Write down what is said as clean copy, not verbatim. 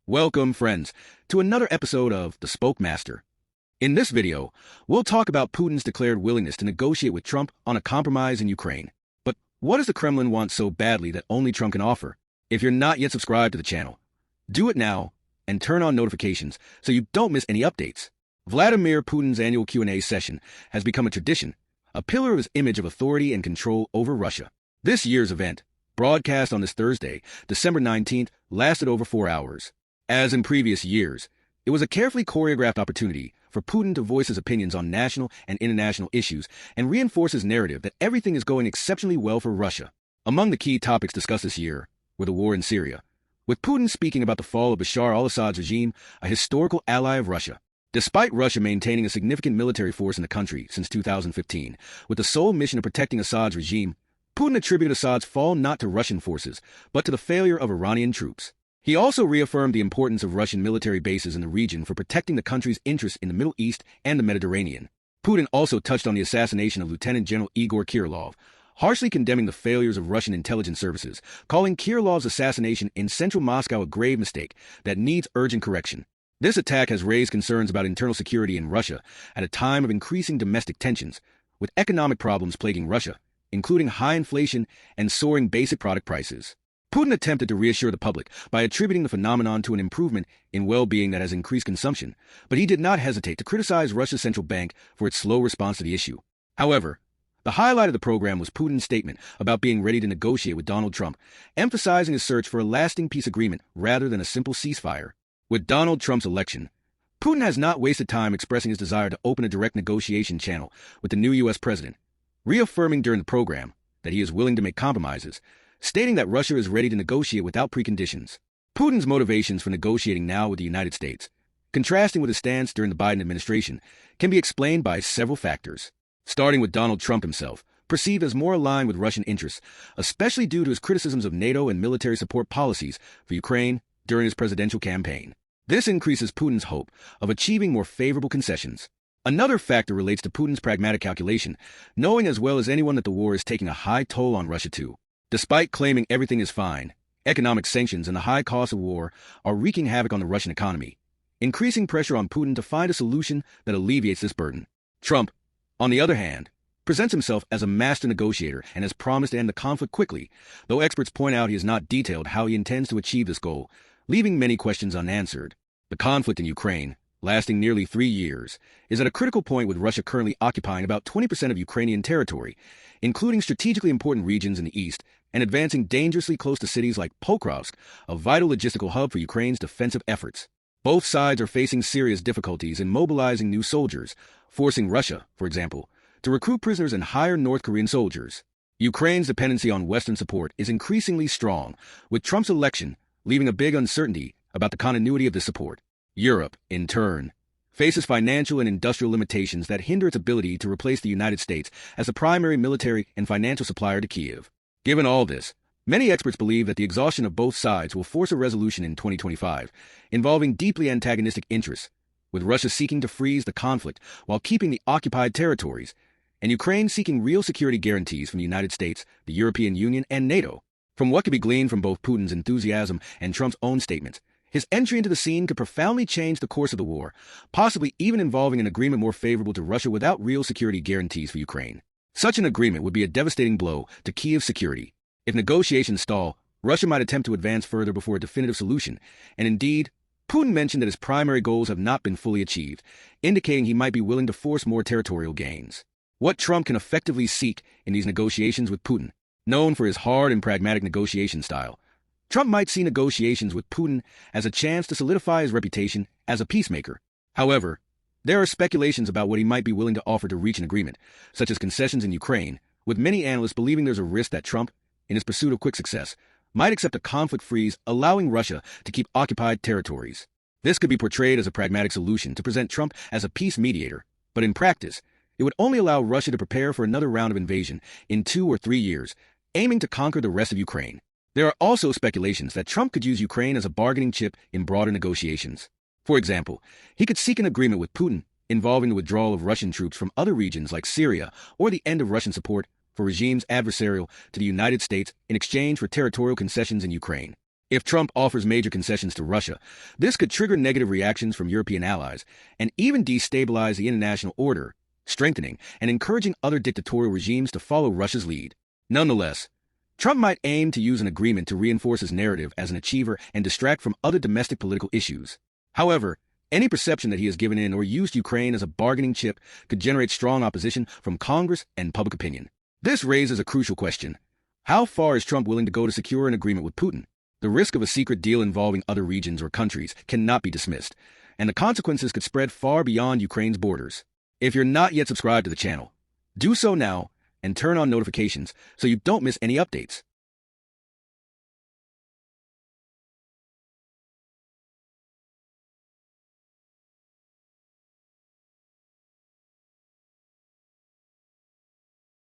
Welcome, friends, to another episode of The Spokemaster. In this video, we'll talk about Putin's declared willingness to negotiate with Trump on a compromise in Ukraine. But what does the Kremlin want so badly that only Trump can offer? If you're not yet subscribed to the channel, do it now and turn on notifications so you don't miss any updates. Vladimir Putin's annual Q&A session has become a tradition, a pillar of his image of authority and control over Russia. This year's event, broadcast on this Thursday, December 19th, lasted over 4 hours. As in previous years, it was a carefully choreographed opportunity for Putin to voice his opinions on national and international issues and reinforce his narrative that everything is going exceptionally well for Russia. Among the key topics discussed this year were the war in Syria, with Putin speaking about the fall of Bashar al-Assad's regime, a historical ally of Russia. Despite Russia maintaining a significant military force in the country since 2015, with the sole mission of protecting Assad's regime, Putin attributed Assad's fall not to Russian forces, but to the failure of Iranian troops. He also reaffirmed the importance of Russian military bases in the region for protecting the country's interests in the Middle East and the Mediterranean. Putin also touched on the assassination of Lieutenant General Igor Kirillov, harshly condemning the failures of Russian intelligence services, calling Kirillov's assassination in central Moscow a grave mistake that needs urgent correction. This attack has raised concerns about internal security in Russia at a time of increasing domestic tensions, with economic problems plaguing Russia, including high inflation and soaring basic product prices. Putin attempted to reassure the public by attributing the phenomenon to an improvement in well-being that has increased consumption, but he did not hesitate to criticize Russia's central bank for its slow response to the issue. However, the highlight of the program was Putin's statement about being ready to negotiate with Donald Trump, emphasizing his search for a lasting peace agreement rather than a simple ceasefire. With Donald Trump's election, Putin has not wasted time expressing his desire to open a direct negotiation channel with the new U.S. president, reaffirming during the program that he is willing to make compromises, stating that Russia is ready to negotiate without preconditions. Putin's motivations for negotiating now with the United States, contrasting with his stance during the Biden administration, can be explained by several factors. Starting with Donald Trump himself, perceived as more aligned with Russian interests, especially due to his criticisms of NATO and military support policies for Ukraine during his presidential campaign. This increases Putin's hope of achieving more favorable concessions. Another factor relates to Putin's pragmatic calculation, knowing as well as anyone that the war is taking a high toll on Russia too. Despite claiming everything is fine, economic sanctions and the high cost of war are wreaking havoc on the Russian economy, increasing pressure on Putin to find a solution that alleviates this burden. Trump, on the other hand, presents himself as a master negotiator and has promised to end the conflict quickly, though experts point out he has not detailed how he intends to achieve this goal, leaving many questions unanswered. The conflict in Ukraine, lasting nearly 3 years, is at a critical point with Russia currently occupying about 20% of Ukrainian territory, including strategically important regions in the east, and advancing dangerously close to cities like Pokrovsk, a vital logistical hub for Ukraine's defensive efforts. Both sides are facing serious difficulties in mobilizing new soldiers, forcing Russia, for example, to recruit prisoners and hire North Korean soldiers. Ukraine's dependency on Western support is increasingly strong, with Trump's election leaving a big uncertainty about the continuity of this support. Europe, in turn, faces financial and industrial limitations that hinder its ability to replace the United States as the primary military and financial supplier to Kyiv. Given all this, many experts believe that the exhaustion of both sides will force a resolution in 2025, involving deeply antagonistic interests, with Russia seeking to freeze the conflict while keeping the occupied territories, and Ukraine seeking real security guarantees from the United States, the European Union, and NATO. From what can be gleaned from both Putin's enthusiasm and Trump's own statements, his entry into the scene could profoundly change the course of the war, possibly even involving an agreement more favorable to Russia without real security guarantees for Ukraine. Such an agreement would be a devastating blow to Kyiv's security. If negotiations stall, Russia might attempt to advance further before a definitive solution, and indeed, Putin mentioned that his primary goals have not been fully achieved, indicating he might be willing to force more territorial gains. What Trump can effectively seek in these negotiations with Putin, known for his hard and pragmatic negotiation style, Trump might see negotiations with Putin as a chance to solidify his reputation as a peacemaker. However, there are speculations about what he might be willing to offer to reach an agreement, such as concessions in Ukraine, with many analysts believing there's a risk that Trump, in his pursuit of quick success, might accept a conflict freeze, allowing Russia to keep occupied territories. This could be portrayed as a pragmatic solution to present Trump as a peace mediator, but in practice, it would only allow Russia to prepare for another round of invasion in 2 or 3 years, aiming to conquer the rest of Ukraine. There are also speculations that Trump could use Ukraine as a bargaining chip in broader negotiations. For example, he could seek an agreement with Putin involving the withdrawal of Russian troops from other regions like Syria or the end of Russian support for regimes adversarial to the United States in exchange for territorial concessions in Ukraine. If Trump offers major concessions to Russia, this could trigger negative reactions from European allies and even destabilize the international order, strengthening and encouraging other dictatorial regimes to follow Russia's lead. Nonetheless, Trump might aim to use an agreement to reinforce his narrative as an achiever and distract from other domestic political issues. However, any perception that he has given in or used Ukraine as a bargaining chip could generate strong opposition from Congress and public opinion. This raises a crucial question. How far is Trump willing to go to secure an agreement with Putin? The risk of a secret deal involving other regions or countries cannot be dismissed, and the consequences could spread far beyond Ukraine's borders. If you're not yet subscribed to the channel, do so now and turn on notifications so you don't miss any updates.